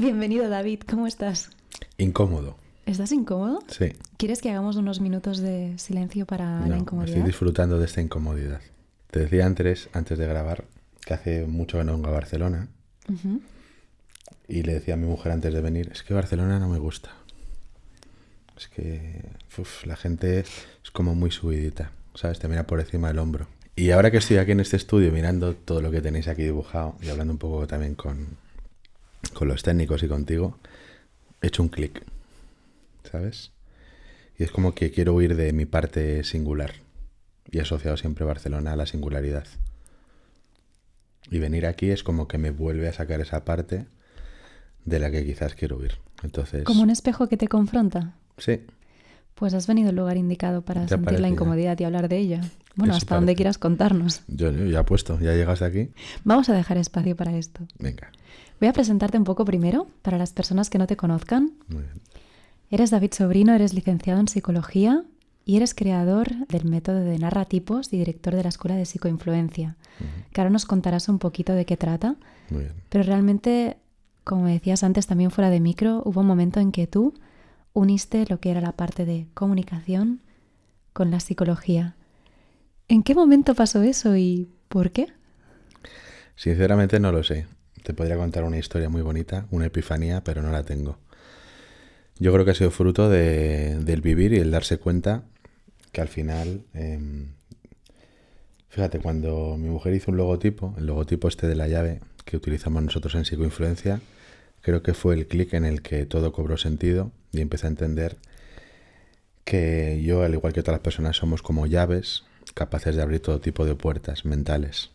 Bienvenido, David. ¿Cómo estás? Incómodo. ¿Estás incómodo? Sí. ¿Quieres que hagamos unos minutos de silencio para la No, incomodidad? estoy disfrutando de esta incomodidad. Te decía antes de grabar, que hace mucho que no vengo a Barcelona. Ujú. Y le decía a mi mujer antes de venir, es que Barcelona no me gusta. Es que la gente es como muy subidita, ¿sabes? Te mira por encima del hombro. Y ahora que estoy aquí en este estudio mirando todo lo que tenéis aquí dibujado y hablando un poco también con los técnicos y contigo, he hecho un clic, ¿sabes? Y es como que quiero huir de mi parte singular. Y he asociado siempre Barcelona a la singularidad. Y venir aquí es como que me vuelve a sacar esa parte de la que quizás quiero huir. Entonces, ¿Como un espejo que te confronta? sí, Pues has venido al lugar indicado para ¿te ha sentir la parecido? incomodidad y hablar de ella. Bueno, Eso hasta donde parece. quieras contarnos. Yo ya he puesto, ya llegaste aquí. Vamos a dejar espacio para esto. Venga, Voy a presentarte un poco primero, para las personas que no te conozcan. muy bien. Eres David Sobrino, eres licenciado en Psicología y eres creador del método de narratipos y director de la Escuela de Psicoinfluencia, que ahora nos contarás un poquito de qué trata. Muy bien. Pero realmente, como me decías antes, también fuera de micro, hubo un momento en que tú uniste lo que era la parte de comunicación con la psicología. ¿En qué momento pasó eso y por qué? Sinceramente no lo sé. Te podría contar una historia muy bonita, una epifanía, pero no la tengo. Yo creo que ha sido fruto del vivir y el darse cuenta que al final, fíjate, cuando mi mujer hizo un logotipo, el logotipo este de la llave que utilizamos nosotros en Psicoinfluencia, creo que fue el clic en el que todo cobró sentido y empecé a entender que yo, al igual que todas las personas, somos como llaves capaces de abrir todo tipo de puertas mentales.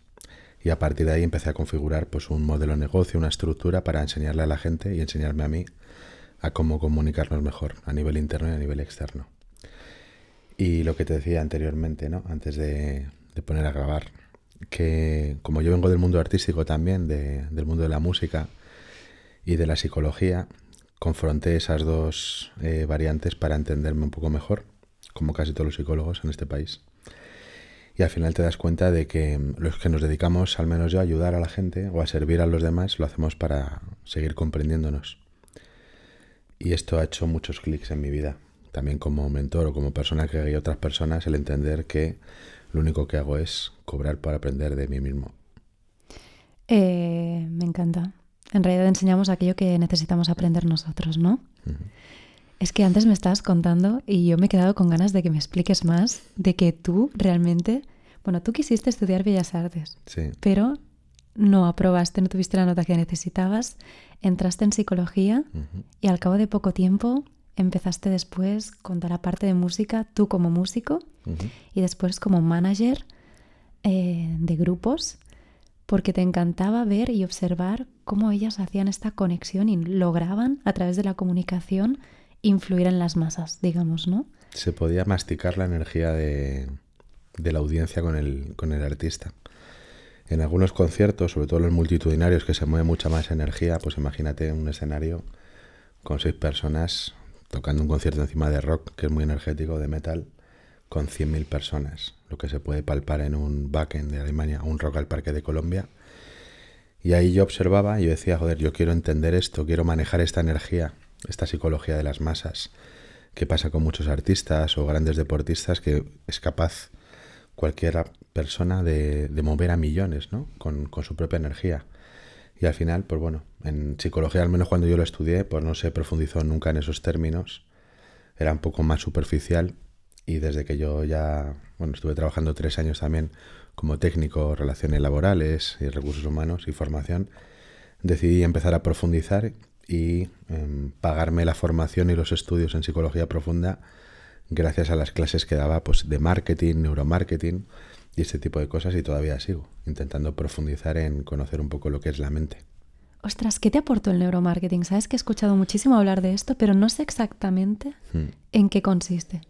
Y a partir de ahí empecé a configurar pues un modelo de negocio, una estructura para enseñarle a la gente y enseñarme a mí a cómo comunicarnos mejor a nivel interno y a nivel externo. Y lo que te decía anteriormente, ¿no? Antes de poner a grabar, que como yo vengo del mundo artístico también, del mundo de la música y de la psicología, confronté esas dos variantes para entenderme un poco mejor, como casi todos los psicólogos en este país. Y al final te das cuenta de que los que nos dedicamos, al menos yo, a ayudar a la gente o a servir a los demás, lo hacemos para seguir comprendiéndonos. Y esto ha hecho muchos clics en mi vida, también como mentor o como persona que guía a otras personas, el entender que lo único que hago es cobrar para aprender de mí mismo. Me encanta. En realidad enseñamos aquello que necesitamos aprender nosotros, ¿no? Uh-huh. Es que antes me estabas contando y yo me he quedado con ganas de que me expliques más de que tú realmente... Bueno, tú quisiste estudiar Bellas Artes, Sí. pero no aprobaste, no tuviste la nota que necesitabas, entraste en psicología y al cabo de poco tiempo empezaste después con toda la parte de música, tú como músico y después como manager de grupos, porque te encantaba ver y observar cómo ellas hacían esta conexión y lograban, a través de la comunicación, influir en las masas, digamos, ¿no? Se podía masticar la energía de la audiencia con el artista. En algunos conciertos, sobre todo los multitudinarios, que se mueve mucha más energía, pues imagínate un escenario con 6 personas tocando un concierto encima de rock, que es muy energético, de metal, con 100.000 personas, lo que se puede palpar en un Wacken de Alemania o un Rock al Parque de Colombia. Y ahí yo observaba y yo decía, joder, yo quiero entender esto, quiero manejar esta energía, esta psicología de las masas. ¿Qué pasa con muchos artistas o grandes deportistas que es capaz cualquier persona de mover a millones, ¿no? Con su propia energía? Y al final, pues bueno, en psicología, al menos cuando yo lo estudié, pues no se profundizó nunca en esos términos. Era un poco más superficial y desde que yo ya, bueno, estuve trabajando 3 años también como técnico en relaciones laborales y recursos humanos y formación, decidí empezar a profundizar y pagarme la formación y los estudios en psicología profunda gracias a las clases que daba pues de marketing, neuromarketing y este tipo de cosas, y todavía sigo intentando profundizar en conocer un poco lo que es la mente. Ostras, ¿qué te aportó el neuromarketing? Sabes que he escuchado muchísimo hablar de esto, pero no sé exactamente en qué consiste.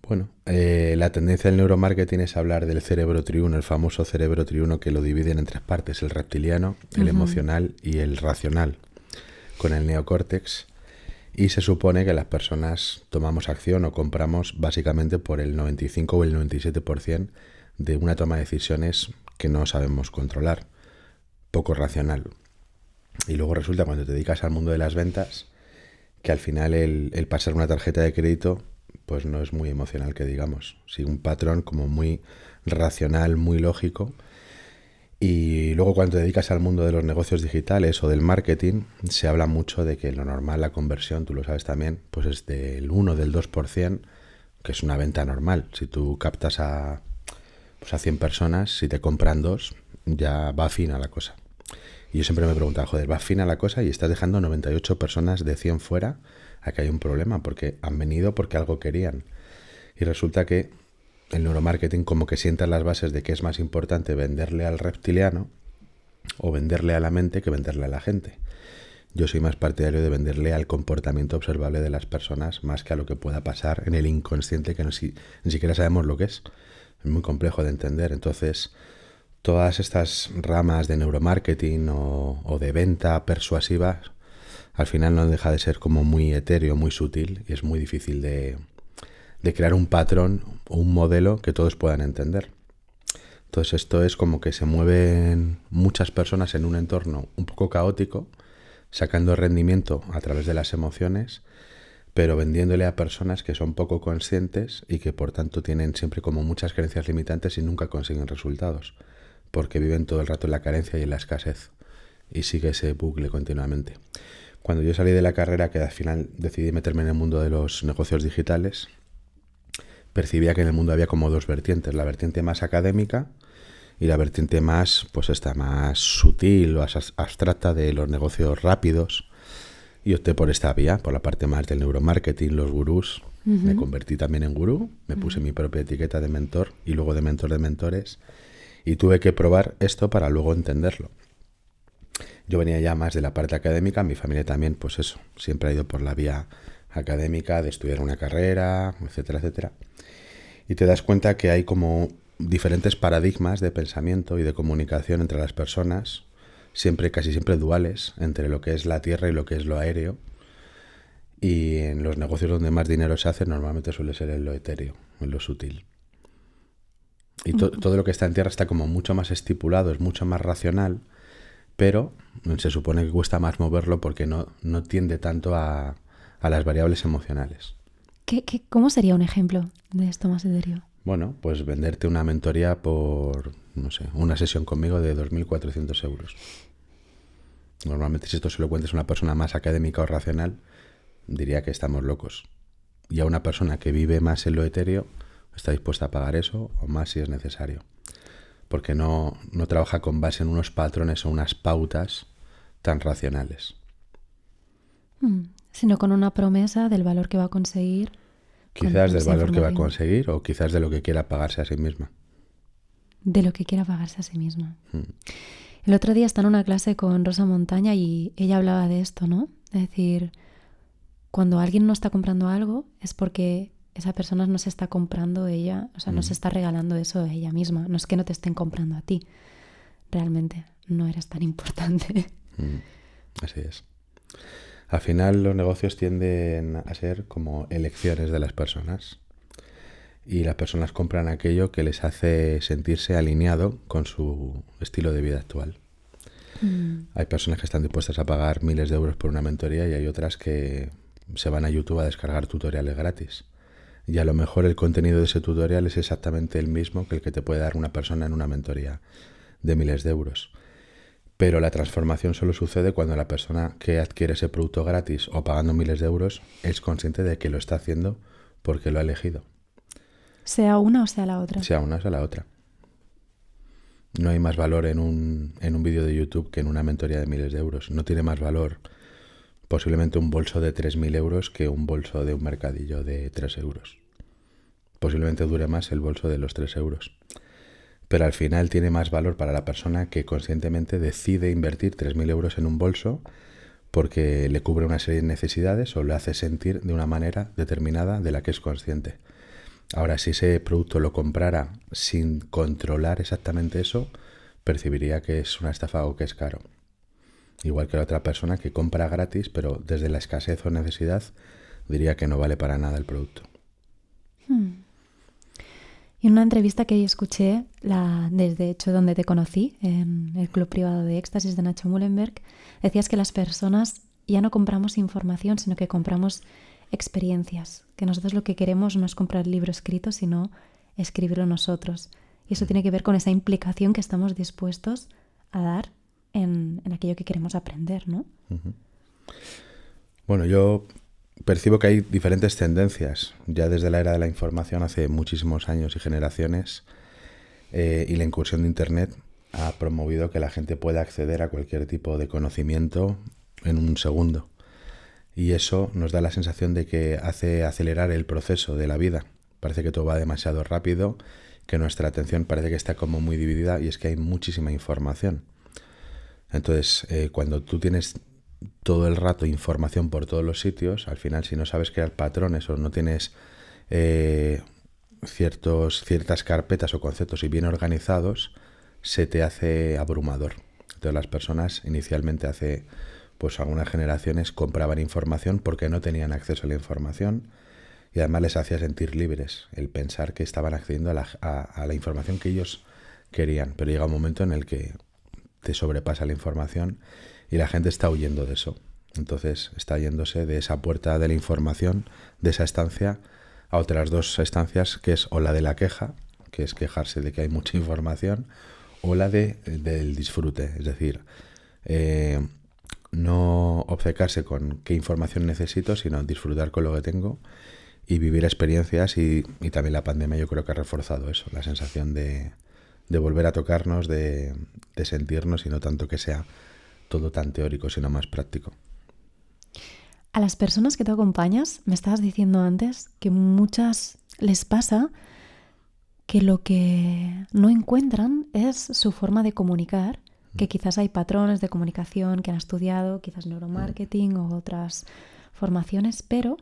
Bueno, la tendencia del neuromarketing es hablar del cerebro triuno, el famoso cerebro triuno, que lo dividen en 3 partes, el reptiliano, el emocional y el racional, con el neocórtex. Y se supone que las personas tomamos acción o compramos básicamente por el 95 o el 97% de una toma de decisiones que no sabemos controlar, poco racional. Y luego resulta cuando te dedicas al mundo de las ventas que al final el pasar una tarjeta de crédito pues no es muy emocional que digamos. Sigue un patrón como muy racional, muy lógico. Y luego cuando te dedicas al mundo de los negocios digitales o del marketing, se habla mucho de que lo normal, la conversión, tú lo sabes también, pues es del 1, del 2%, que es una venta normal. Si tú captas a 100 personas, si te compran 2, ya va fina la cosa. Y yo siempre me preguntaba, joder, va fina la cosa y estás dejando 98 personas de 100 fuera, aquí hay un problema, porque han venido porque algo querían. Y resulta que el neuromarketing como que sienta las bases de que es más importante venderle al reptiliano o venderle a la mente que venderle a la gente. Yo soy más partidario de venderle al comportamiento observable de las personas más que a lo que pueda pasar en el inconsciente que ni siquiera sabemos lo que es. Es muy complejo de entender. Entonces, todas estas ramas de neuromarketing o de venta persuasiva al final no deja de ser como muy etéreo, muy sutil y es muy difícil de crear un patrón o un modelo que todos puedan entender. Entonces esto es como que se mueven muchas personas en un entorno un poco caótico, sacando rendimiento a través de las emociones, pero vendiéndole a personas que son poco conscientes y que por tanto tienen siempre como muchas creencias limitantes y nunca consiguen resultados, porque viven todo el rato en la carencia y en la escasez y sigue ese bucle continuamente. Cuando yo salí de la carrera, que al final decidí meterme en el mundo de los negocios digitales, percibía que en el mundo había como dos vertientes, la vertiente más académica y la vertiente más, pues esta, más sutil o abstracta de los negocios rápidos. Y opté por esta vía, por la parte más del neuromarketing, los gurús. Me convertí también en gurú, me puse mi propia etiqueta de mentor y luego de mentor de mentores y tuve que probar esto para luego entenderlo. Yo venía ya más de la parte académica, mi familia también, pues eso, siempre ha ido por la vía académica, de estudiar una carrera, etcétera, etcétera. Y te das cuenta que hay como diferentes paradigmas de pensamiento y de comunicación entre las personas, casi siempre duales, entre lo que es la tierra y lo que es lo aéreo. Y en los negocios donde más dinero se hace normalmente suele ser en lo etéreo, en lo sutil. Y todo lo que está en tierra está como mucho más estipulado, es mucho más racional, pero se supone que cuesta más moverlo porque no tiende tanto a las variables emocionales. ¿Cómo sería un ejemplo de esto más etéreo? Bueno, pues venderte una mentoría por, no sé, una sesión conmigo de 2.400 euros. Normalmente si esto se lo cuentes a una persona más académica o racional, diría que estamos locos. Y a una persona que vive más en lo etéreo, está dispuesta a pagar eso o más si es necesario. Porque no trabaja con base en unos patrones o unas pautas tan racionales. Sino con una promesa del valor que va a conseguir. Quizás del valor que va a conseguir o quizás de lo que quiera pagarse a sí misma. De lo que quiera pagarse a sí misma. El otro día estaba en una clase con Rosa Montaña y ella hablaba de esto, ¿no? Es decir, cuando alguien no está comprando algo es porque esa persona no se está comprando ella, o sea, no se está regalando eso a ella misma. No es que no te estén comprando a ti. Realmente no eres tan importante. Así es. Al final los negocios tienden a ser como elecciones de las personas y las personas compran aquello que les hace sentirse alineado con su estilo de vida actual. Hay personas que están dispuestas a pagar miles de euros por una mentoría y hay otras que se van a YouTube a descargar tutoriales gratis. Y a lo mejor el contenido de ese tutorial es exactamente el mismo que el que te puede dar una persona en una mentoría de miles de euros. Pero la transformación solo sucede cuando la persona que adquiere ese producto gratis o pagando miles de euros es consciente de que lo está haciendo porque lo ha elegido. Sea una o sea la otra. Sea una o sea la otra. No hay más valor en un vídeo de YouTube que en una mentoría de miles de euros. No tiene más valor posiblemente un bolso de 3.000 euros que un bolso de un mercadillo de 3 euros. Posiblemente dure más el bolso de los 3 euros. Pero al final tiene más valor para la persona que conscientemente decide invertir 3.000 euros en un bolso porque le cubre una serie de necesidades o le hace sentir de una manera determinada de la que es consciente. Ahora, si ese producto lo comprara sin controlar exactamente eso, percibiría que es una estafa o que es caro. Igual que la otra persona que compra gratis, pero desde la escasez o necesidad diría que no vale para nada el producto. Y En una entrevista que escuché, desde hecho donde te conocí, en el Club Privado de Éxtasis de Nacho Mullenberg, decías que las personas ya no compramos información, sino que compramos experiencias. Que nosotros lo que queremos no es comprar el libro escrito, sino escribirlo nosotros. Y eso tiene que ver con esa implicación que estamos dispuestos a dar en aquello que queremos aprender, ¿no? Uh-huh. Bueno, yo percibo que hay diferentes tendencias, ya desde la era de la información hace muchísimos años y generaciones, y la incursión de Internet ha promovido que la gente pueda acceder a cualquier tipo de conocimiento en un segundo. Y eso nos da la sensación de que hace acelerar el proceso de la vida. Parece que todo va demasiado rápido, que nuestra atención parece que está como muy dividida, y es que hay muchísima información. Entonces, cuando tú tienes todo el rato información por todos los sitios, al final, si no sabes crear patrones o no tienes ciertas carpetas o conceptos y bien organizados, se te hace abrumador. Entonces las personas inicialmente hace pues algunas generaciones compraban información porque no tenían acceso a la información, y además les hacía sentir libres el pensar que estaban accediendo a la información que ellos querían. Pero llega un momento en el que te sobrepasa la información y la gente está huyendo de eso. Entonces está yéndose de esa puerta de la información, de esa estancia, a otras dos estancias, que es o la de la queja, que es quejarse de que hay mucha información, o la del disfrute, es decir, no obcecarse con qué información necesito, sino disfrutar con lo que tengo y vivir experiencias. Y también la pandemia yo creo que ha reforzado eso, la sensación de volver a tocarnos, de sentirnos, y no tanto que sea todo tan teórico, sino más práctico. A las personas que tú acompañas, me estabas diciendo antes que muchas les pasa que lo que no encuentran es su forma de comunicar, que quizás hay patrones de comunicación que han estudiado, quizás neuromarketing o otras formaciones, pero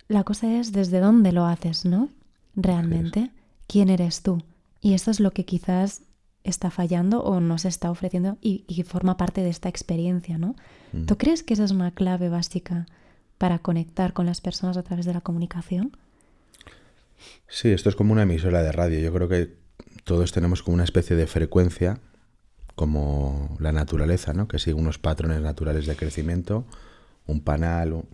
la cosa es desde dónde lo haces, ¿no? Realmente, ¿quién eres tú? Y eso es lo que quizás está fallando o no se está ofreciendo y forma parte de esta experiencia, ¿no? ¿Tú crees que esa es una clave básica para conectar con las personas a través de la comunicación? Sí, esto es como una emisora de radio. Yo creo que todos tenemos como una especie de frecuencia, como la naturaleza, ¿no? Que sigue unos patrones naturales de crecimiento, un panal,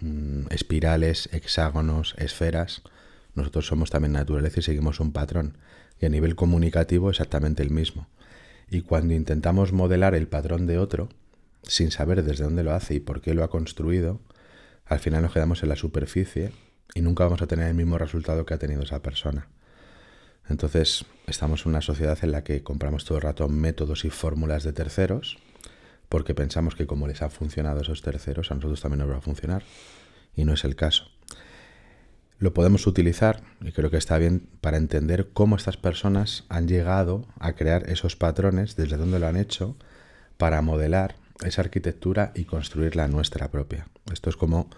espirales, hexágonos, esferas. Nosotros somos también naturaleza y seguimos un patrón. Y a nivel comunicativo exactamente el mismo. Y cuando intentamos modelar el patrón de otro, sin saber desde dónde lo hace y por qué lo ha construido, al final nos quedamos en la superficie y nunca vamos a tener el mismo resultado que ha tenido esa persona. Entonces estamos en una sociedad en la que compramos todo el rato métodos y fórmulas de terceros, porque pensamos que como les ha funcionado a esos terceros, a nosotros también nos va a funcionar, y no es el caso. Lo podemos utilizar, y creo que está bien, para entender cómo estas personas han llegado a crear esos patrones, desde dónde lo han hecho, para modelar esa arquitectura y construir la nuestra propia. Esto es como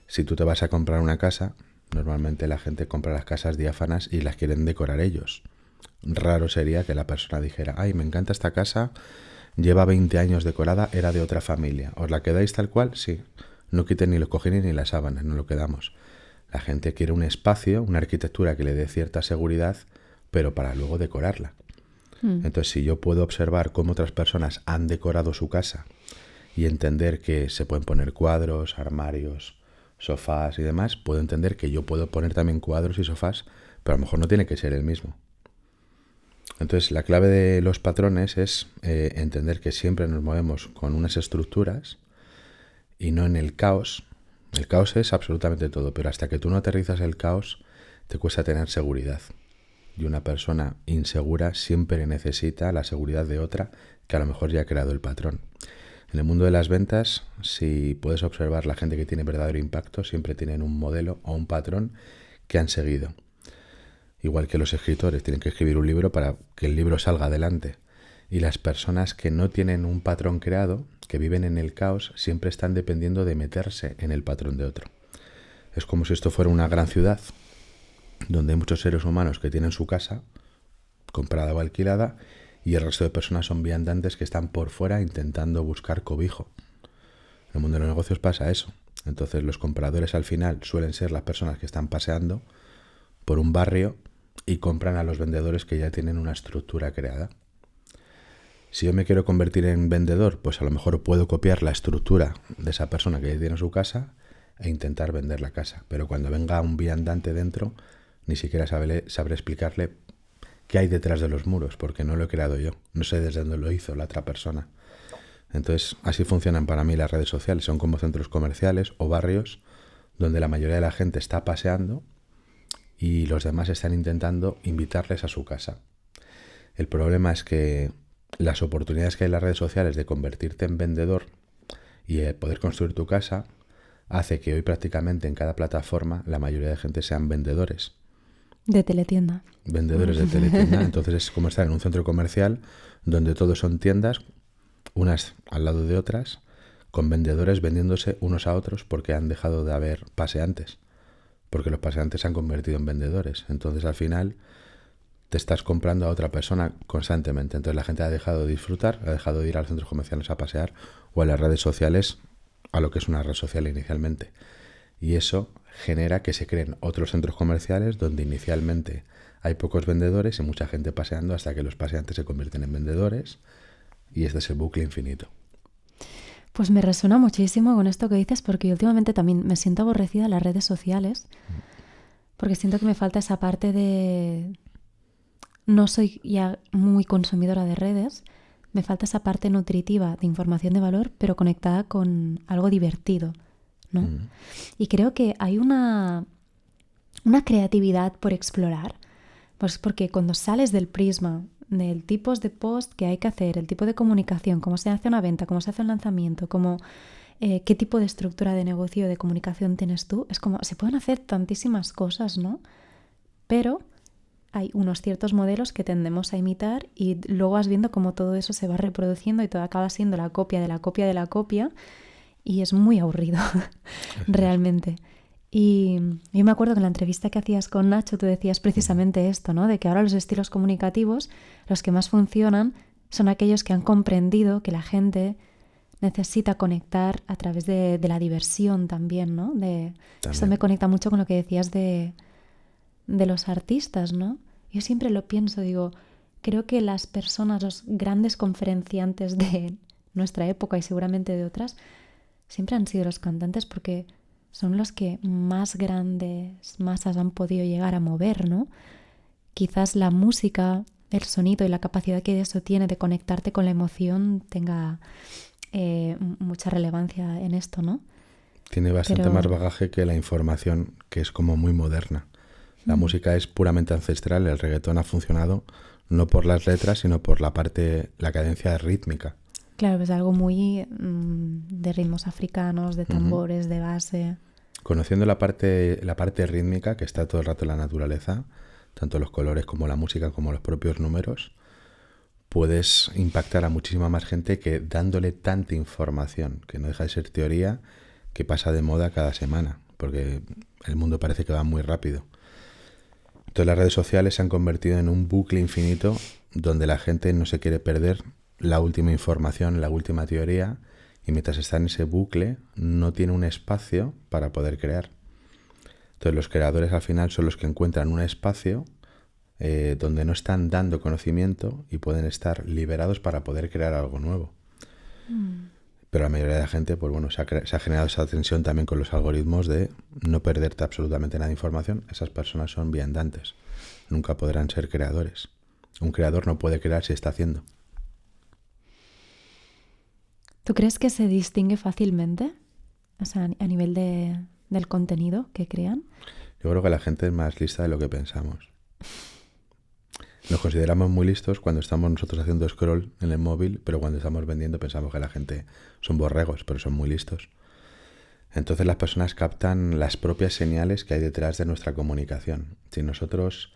si tú te vas a comprar una casa. Normalmente la gente compra las casas diáfanas y las quieren decorar ellos. Raro sería que la persona dijera: ay, me encanta esta casa, lleva 20 años decorada, era de otra familia. ¿Os la quedáis tal cual? Sí. No quiten ni los cojines ni las sábanas, no lo quedamos. La gente quiere un espacio, una arquitectura que le dé cierta seguridad, pero para luego decorarla. Entonces, si yo puedo observar cómo otras personas han decorado su casa y entender que se pueden poner cuadros, armarios, sofás y demás, puedo entender que yo puedo poner también cuadros y sofás, pero a lo mejor no tiene que ser el mismo. Entonces, la clave de los patrones es entender que siempre nos movemos con unas estructuras y no en el caos. El caos es absolutamente todo, pero hasta que tú no aterrizas el caos, te cuesta tener seguridad. Y una persona insegura siempre necesita la seguridad de otra que a lo mejor ya ha creado el patrón. En el mundo de las ventas, si puedes observar, la gente que tiene verdadero impacto siempre tienen un modelo o un patrón que han seguido. Igual que los escritores tienen que escribir un libro para que el libro salga adelante. Y las personas que no tienen un patrón creado, que viven en el caos, siempre están dependiendo de meterse en el patrón de otro. Es como si esto fuera una gran ciudad, donde hay muchos seres humanos que tienen su casa comprada o alquilada, y el resto de personas son viandantes que están por fuera intentando buscar cobijo. En el mundo de los negocios pasa eso. Entonces los compradores al final suelen ser las personas que están paseando por un barrio y compran a los vendedores que ya tienen una estructura creada. Si yo me quiero convertir en vendedor, pues a lo mejor puedo copiar la estructura de esa persona que ya tiene su casa e intentar vender la casa. Pero cuando venga un viandante dentro, ni siquiera sabré explicarle qué hay detrás de los muros, porque no lo he creado yo. No sé desde dónde lo hizo la otra persona. Entonces, así funcionan para mí las redes sociales. Son como centros comerciales o barrios donde la mayoría de la gente está paseando y los demás están intentando invitarles a su casa. El problema es que las oportunidades que hay en las redes sociales de convertirte en vendedor y poder construir tu casa hace que hoy prácticamente en cada plataforma la mayoría de gente sean vendedores. De teletienda. Vendedores de teletienda. Entonces es como estar en un centro comercial donde todos son tiendas, unas al lado de otras, con vendedores vendiéndose unos a otros porque han dejado de haber paseantes. Porque los paseantes se han convertido en vendedores. Entonces al final te estás comprando a otra persona constantemente. Entonces la gente ha dejado de disfrutar, ha dejado de ir a los centros comerciales a pasear o a las redes sociales, a lo que es una red social inicialmente. Y eso genera que se creen otros centros comerciales donde inicialmente hay pocos vendedores y mucha gente paseando hasta que los paseantes se convierten en vendedores y este es el bucle infinito. Pues me resuena muchísimo con esto que dices porque yo últimamente también me siento aborrecida en las redes sociales porque siento que me falta esa parte de... No soy ya muy consumidora de redes, me falta esa parte nutritiva de información de valor, pero conectada con algo divertido, ¿no? Y creo que hay una creatividad por explorar, pues porque cuando sales del prisma del tipos de post que hay que hacer, el tipo de comunicación, cómo se hace una venta, cómo se hace un lanzamiento, qué tipo de estructura de negocio o de comunicación tienes tú, es como, se pueden hacer tantísimas cosas, ¿no? Pero hay unos ciertos modelos que tendemos a imitar y luego vas viendo cómo todo eso se va reproduciendo y todo acaba siendo la copia de la copia de la copia y es muy aburrido realmente. Y yo me acuerdo que en la entrevista que hacías con Nacho tú decías precisamente esto, ¿no? De que ahora los estilos comunicativos, los que más funcionan, son aquellos que han comprendido que la gente necesita conectar a través de la diversión también, ¿no? Esto me conecta mucho con lo que decías de los artistas, ¿no? Yo siempre lo pienso, digo, creo que las personas, los grandes conferenciantes de nuestra época y seguramente de otras, siempre han sido los cantantes porque son los que más grandes masas han podido llegar a mover, ¿no? Quizás la música, el sonido y la capacidad que eso tiene de conectarte con la emoción tenga mucha relevancia en esto, ¿no? Tiene bastante más bagaje que la información, que es como muy moderna. La música es puramente ancestral, el reggaetón ha funcionado no por las letras, sino por la cadencia rítmica. Claro, es algo muy de ritmos africanos, de tambores, de base. Conociendo la parte rítmica que está todo el rato en la naturaleza, tanto los colores como la música como los propios números, puedes impactar a muchísima más gente que dándole tanta información, que no deja de ser teoría, que pasa de moda cada semana, porque el mundo parece que va muy rápido. Entonces las redes sociales se han convertido en un bucle infinito donde la gente no se quiere perder la última información, la última teoría, y mientras está en ese bucle no tiene un espacio para poder crear. Entonces los creadores al final son los que encuentran un espacio donde no están dando conocimiento y pueden estar liberados para poder crear algo nuevo. Pero la mayoría de la gente, pues bueno, se ha generado esa tensión también con los algoritmos de no perderte absolutamente nada de información. Esas personas son viandantes, nunca podrán ser creadores. Un creador no puede crear si está haciendo. ¿Tú crees que se distingue fácilmente? O sea, a nivel del contenido que crean. Yo creo que la gente es más lista de lo que pensamos. Nos consideramos muy listos cuando estamos nosotros haciendo scroll en el móvil, pero cuando estamos vendiendo pensamos que la gente son borregos, pero son muy listos. Entonces las personas captan las propias señales que hay detrás de nuestra comunicación. Si nosotros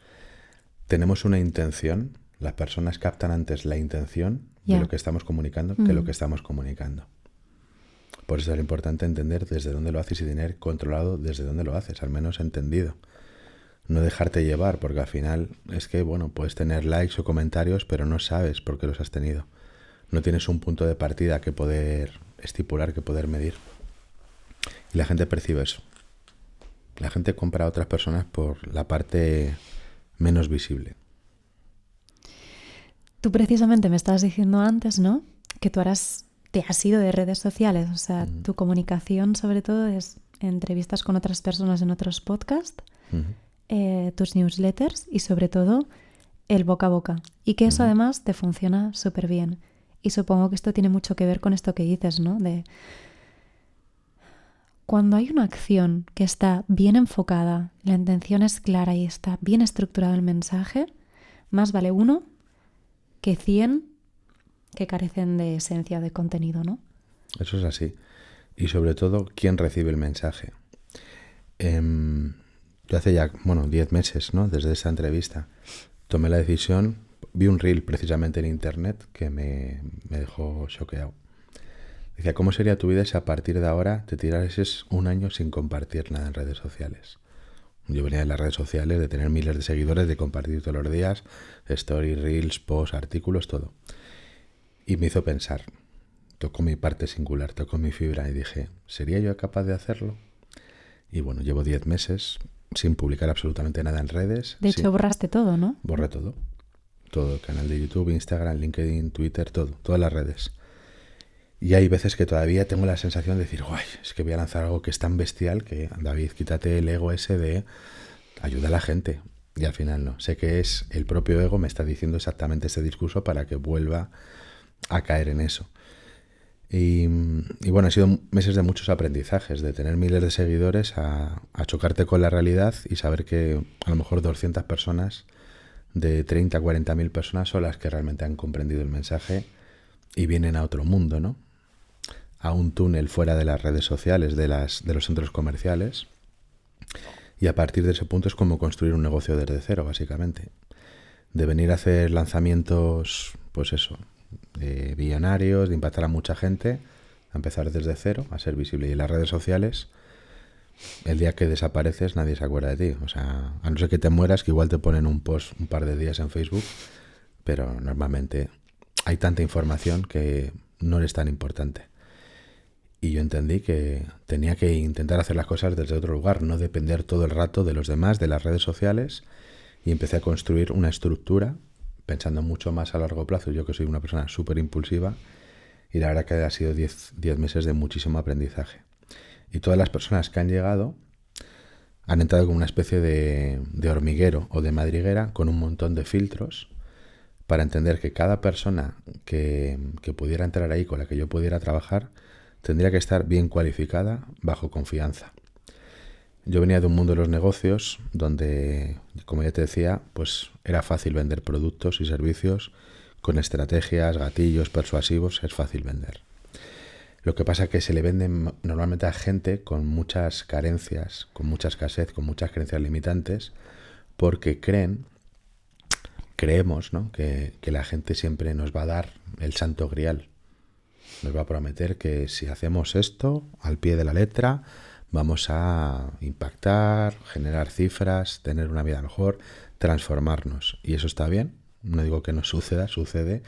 tenemos una intención, las personas captan antes la intención de lo que estamos comunicando que lo que estamos comunicando. Por eso es importante entender desde dónde lo haces y tener controlado desde dónde lo haces, al menos entendido. No dejarte llevar, porque al final es que, bueno, puedes tener likes o comentarios, pero no sabes por qué los has tenido. No tienes un punto de partida que poder estipular, que poder medir. Y la gente percibe eso. La gente compra a otras personas por la parte menos visible. Tú precisamente me estabas diciendo antes, ¿no? Que tú te has ido de redes sociales, o sea, tu comunicación sobre todo es entrevistas con otras personas en otros podcasts, tus newsletters y sobre todo el boca a boca. Y que eso además te funciona súper bien. Y supongo que esto tiene mucho que ver con esto que dices, ¿no? De cuando hay una acción que está bien enfocada, la intención es clara y está bien estructurado el mensaje, más vale 1 que 100 que carecen de esencia, de contenido, ¿no? Eso es así. Y sobre todo, ¿quién recibe el mensaje? Yo hace ya, 10 meses, ¿no? Desde esta entrevista, tomé la decisión, vi un reel precisamente en internet que me dejó choqueado. Decía, ¿cómo sería tu vida si a partir de ahora te tirases un año sin compartir nada en redes sociales? Yo venía de las redes sociales, de tener miles de seguidores, de compartir todos los días, stories, reels, posts, artículos, todo. Y me hizo pensar, tocó mi parte singular, tocó mi fibra y dije, ¿sería yo capaz de hacerlo? Y bueno, llevo 10 meses sin publicar absolutamente nada en redes. De hecho, borraste todo, ¿no? Borré todo. Todo, canal de YouTube, Instagram, LinkedIn, Twitter, todo, todas las redes. Y hay veces que todavía tengo la sensación de decir, guay, es que voy a lanzar algo que es tan bestial que, David, quítate el ego ese de ayuda a la gente. Y al final no. Sé que es el propio ego me está diciendo exactamente ese discurso para que vuelva a caer en eso. Y bueno, han sido meses de muchos aprendizajes, de tener miles de seguidores a chocarte con la realidad y saber que a lo mejor 200 personas de 30 a 40.000 personas son las que realmente han comprendido el mensaje y vienen a otro mundo, ¿no? A un túnel fuera de las redes sociales, de los centros comerciales. Y a partir de ese punto es como construir un negocio desde cero, básicamente. De venir a hacer lanzamientos, pues eso, de billonarios, de impactar a mucha gente, a empezar desde cero, a ser visible. Y en las redes sociales, el día que desapareces nadie se acuerda de ti. O sea, a no ser que te mueras, que igual te ponen un post un par de días en Facebook, pero normalmente hay tanta información que no eres tan importante. Y yo entendí que tenía que intentar hacer las cosas desde otro lugar, no depender todo el rato de los demás, de las redes sociales, y empecé a construir una estructura pensando mucho más a largo plazo. Yo que soy una persona súper impulsiva, y la verdad que ha sido 10 meses de muchísimo aprendizaje. Y todas las personas que han llegado han entrado como una especie de hormiguero o de madriguera con un montón de filtros para entender que cada persona que pudiera entrar ahí, con la que yo pudiera trabajar, tendría que estar bien cualificada, bajo confianza. Yo venía de un mundo de los negocios donde, como ya te decía, pues era fácil vender productos y servicios con estrategias, gatillos persuasivos, es fácil vender. Lo que pasa es que se le venden normalmente a gente con muchas carencias, con mucha escasez, con muchas creencias limitantes, porque creemos, ¿no?, que la gente siempre nos va a dar el santo grial. Nos va a prometer que si hacemos esto al pie de la letra vamos a impactar, generar cifras, tener una vida mejor, transformarnos. Y eso está bien, no digo que no suceda, sucede.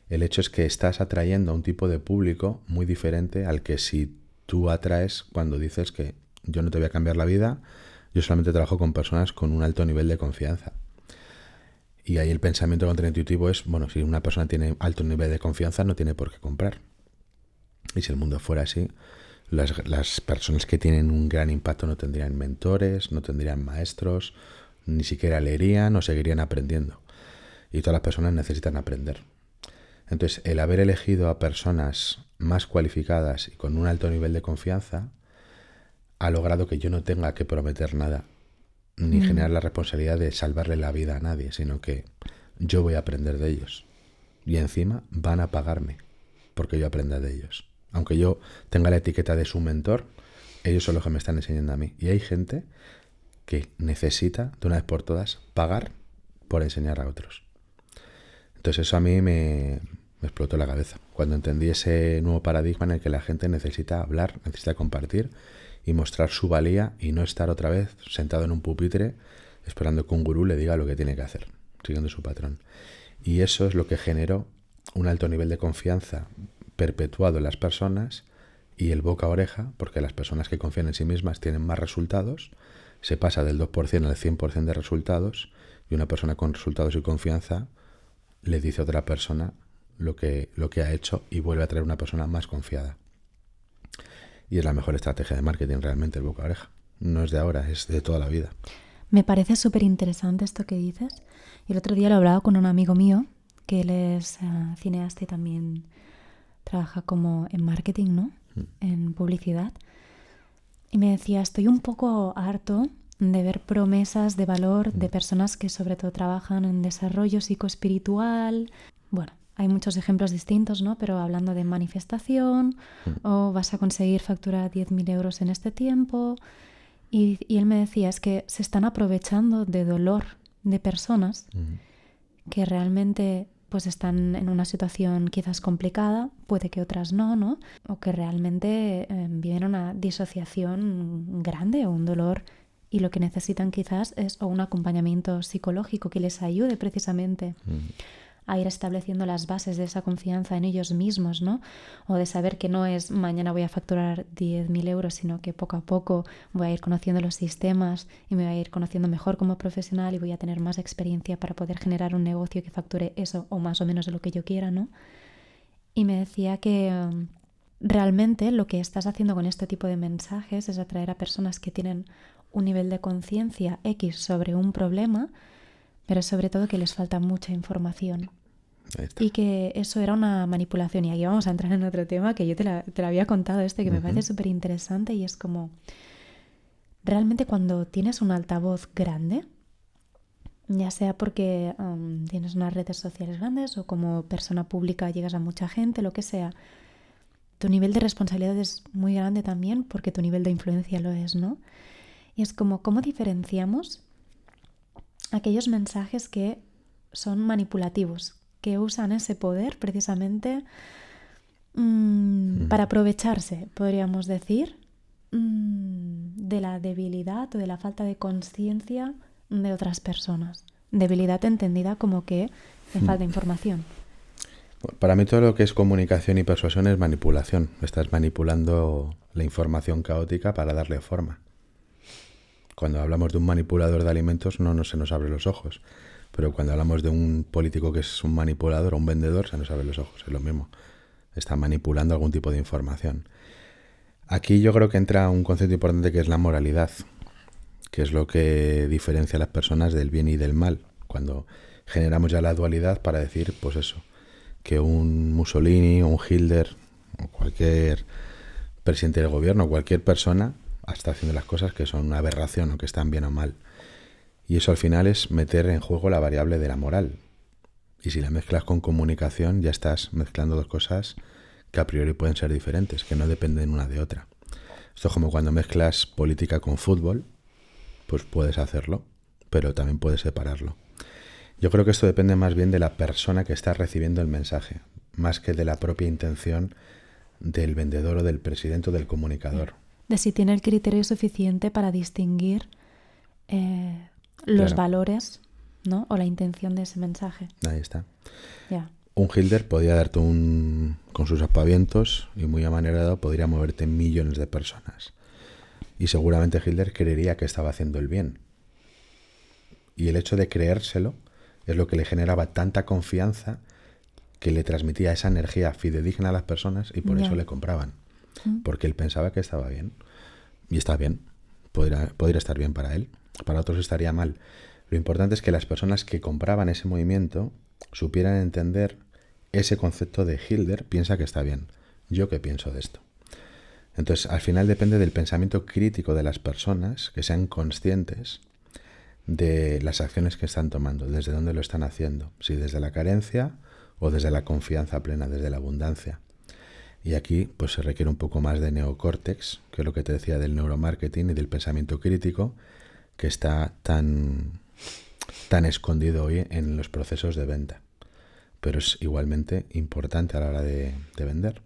El hecho es que estás atrayendo a un tipo de público muy diferente al que si tú atraes cuando dices que yo no te voy a cambiar la vida, yo solamente trabajo con personas con un alto nivel de confianza. Y ahí el pensamiento contraintuitivo es, bueno, si una persona tiene alto nivel de confianza no tiene por qué comprar. Y si el mundo fuera así, las personas que tienen un gran impacto no tendrían mentores, no tendrían maestros, ni siquiera leerían o seguirían aprendiendo. Y todas las personas necesitan aprender. Entonces, el haber elegido a personas más cualificadas y con un alto nivel de confianza ha logrado que yo no tenga que prometer nada, ni generar la responsabilidad de salvarle la vida a nadie, sino que yo voy a aprender de ellos. Y encima van a pagarme porque yo aprenda de ellos. Aunque yo tenga la etiqueta de su mentor, ellos son los que me están enseñando a mí. Y hay gente que necesita, de una vez por todas, pagar por enseñar a otros. Entonces eso a mí me explotó la cabeza. Cuando entendí ese nuevo paradigma en el que la gente necesita hablar, necesita compartir y mostrar su valía y no estar otra vez sentado en un pupitre esperando que un gurú le diga lo que tiene que hacer, siguiendo su patrón. Y eso es lo que generó un alto nivel de confianza perpetuado en las personas y el boca a oreja, porque las personas que confían en sí mismas tienen más resultados, se pasa del 2% al 100% de resultados Y una persona con resultados y confianza le dice a otra persona lo que ha hecho y vuelve a traer una persona más confiada. Y es la mejor estrategia de marketing realmente, el boca a oreja. No es de ahora, es de toda la vida. Me parece súper interesante esto que dices. Y el otro día lo he hablado con un amigo mío, que él es cineasta y también trabaja como en marketing, ¿no? En publicidad. Y me decía, estoy un poco harto de ver promesas de valor de personas que sobre todo trabajan en desarrollo psicoespiritual. Bueno, hay muchos ejemplos distintos, ¿no? Pero hablando de manifestación, o vas a conseguir facturar 10.000 euros en este tiempo. Y él me decía, es que se están aprovechando de dolor de personas que realmente pues están en una situación quizás complicada, puede que otras no, ¿no? O que realmente viven una disociación grande o un dolor y lo que necesitan quizás es o un acompañamiento psicológico que les ayude precisamente a ir estableciendo las bases de esa confianza en ellos mismos, ¿no? O de saber que no es mañana voy a facturar 10.000 euros, sino que poco a poco voy a ir conociendo los sistemas y me voy a ir conociendo mejor como profesional y voy a tener más experiencia para poder generar un negocio que facture eso o más o menos de lo que yo quiera, ¿no? Y me decía que realmente lo que estás haciendo con este tipo de mensajes es atraer a personas que tienen un nivel de conciencia X sobre un problema, pero sobre todo que les falta mucha información. Y que eso era una manipulación. Y aquí vamos a entrar en otro tema que yo te lo había contado que me parece súper interesante, y es como realmente cuando tienes un altavoz grande, ya sea porque tienes unas redes sociales grandes o como persona pública llegas a mucha gente, lo que sea, tu nivel de responsabilidad es muy grande también porque tu nivel de influencia lo es, ¿no? Y es como, ¿cómo diferenciamos aquellos mensajes que son manipulativos, que usan ese poder precisamente para aprovecharse, podríamos decir, de la debilidad o de la falta de conciencia de otras personas? Debilidad entendida como que me falta información. Para mí todo lo que es comunicación y persuasión es manipulación. Estás manipulando la información caótica para darle forma. Cuando hablamos de un manipulador de alimentos no se nos abren los ojos. Pero cuando hablamos de un político que es un manipulador o un vendedor, se nos abren los ojos. Es lo mismo. Está manipulando algún tipo de información. Aquí yo creo que entra un concepto importante que es la moralidad, que es lo que diferencia a las personas del bien y del mal. Cuando generamos ya la dualidad para decir, pues eso, que un Mussolini o un Hitler o cualquier presidente del gobierno, cualquier persona está haciendo las cosas que son una aberración o que están bien o mal. Y eso al final es meter en juego la variable de la moral. Y si la mezclas con comunicación, ya estás mezclando dos cosas que a priori pueden ser diferentes, que no dependen una de otra. Esto es como cuando mezclas política con fútbol, pues puedes hacerlo, pero también puedes separarlo. Yo creo que esto depende más bien de la persona que está recibiendo el mensaje, más que de la propia intención del vendedor o del presidente o del comunicador. De si tiene el criterio suficiente para distinguir los valores, ¿no? O la intención de ese mensaje. Ahí está. Ya. Un Hitler podía darte con sus aspavientos y muy amanerado podría moverte millones de personas. Y seguramente Hitler creería que estaba haciendo el bien. Y el hecho de creérselo es lo que le generaba tanta confianza que le transmitía esa energía fidedigna a las personas y por eso le compraban. Porque él pensaba que estaba bien. Y está bien. Podría estar bien para él. Para otros estaría mal. Lo importante es que las personas que compraban ese movimiento supieran entender ese concepto de Hitler piensa que está bien. ¿Yo qué pienso de esto? Entonces, al final depende del pensamiento crítico de las personas, que sean conscientes de las acciones que están tomando, desde dónde lo están haciendo, si desde la carencia o desde la confianza plena, desde la abundancia. Y aquí pues se requiere un poco más de neocórtex, que es lo que te decía del neuromarketing y del pensamiento crítico, que está tan escondido hoy en los procesos de venta. Pero es igualmente importante a la hora de vender.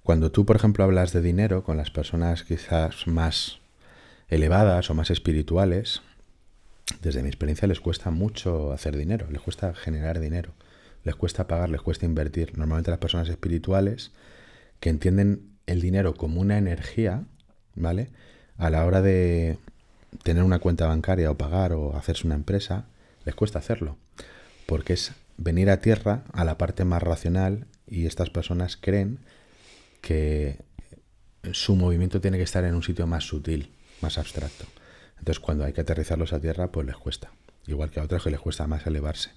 Cuando tú, por ejemplo, hablas de dinero con las personas quizás más elevadas o más espirituales, desde mi experiencia les cuesta mucho hacer dinero, les cuesta generar dinero, les cuesta pagar, les cuesta invertir. Normalmente las personas espirituales que entienden el dinero como una energía, ¿vale? A la hora de tener una cuenta bancaria o pagar o hacerse una empresa, les cuesta hacerlo, porque es venir a tierra, a la parte más racional, y estas personas creen que su movimiento tiene que estar en un sitio más sutil, más abstracto. Entonces, cuando hay que aterrizarlos a tierra, pues les cuesta. Igual que a otros que les cuesta más elevarse.